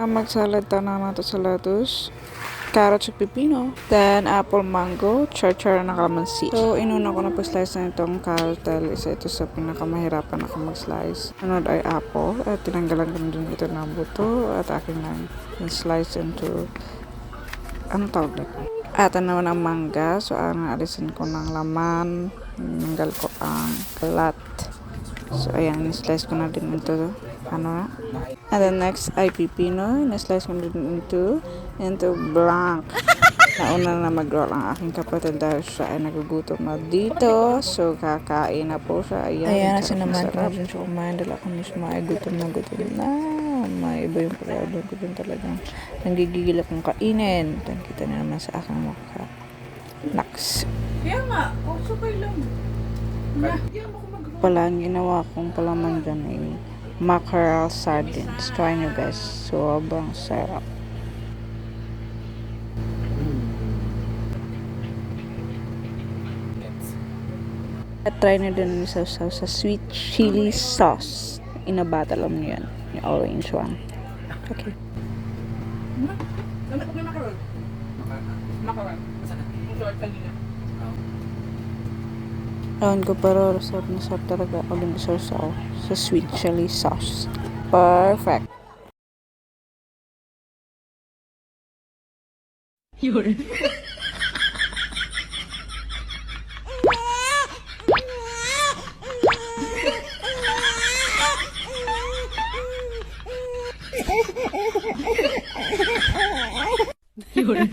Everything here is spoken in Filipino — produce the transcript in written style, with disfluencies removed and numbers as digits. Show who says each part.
Speaker 1: Magsalad na nato sa lettuce, carrots at pipino, then apple, mango, char na kalamansi. So, inuna ko na po-slice na itong carrot dahil isa ito sa pinakamahirapan ako mag-slice. Sunod ay apple at tinanggalan ko na din ito ng buto at aking slice into tawag nito? At naman ang mangga. So, alisin ko ng laman. Nanggal ko ang kalat. So, ayan, slice ko na din ito. And then next ay pipino. Na-slice ko na din into blank. Nauna na mag-roll ang aking kapatid dahil siya ay nagugutom na dito. So, kakain na po siya. Ayan na sinaman ko na dyan siya kumain dahil ako mismo ay gutom na. May iba yung pagkakadon ko dun talagang nanggigigil akong kainin. Kita niyo naman sa aking mukha. Naks.
Speaker 2: Kaya nga, sabay lang.
Speaker 1: Pala, ang ginawa kong palaman dyan ay mackerel sardines. Try nyo guys. Sobrang sarap. At try nyo din sa sweet chili sauce. Inabata lang nyo yan. Yung orange one. Okay. Ewan ko pero sarap na sarap talaga ako din sa sweet chili sauce. Perfect.
Speaker 2: Yun. Yun.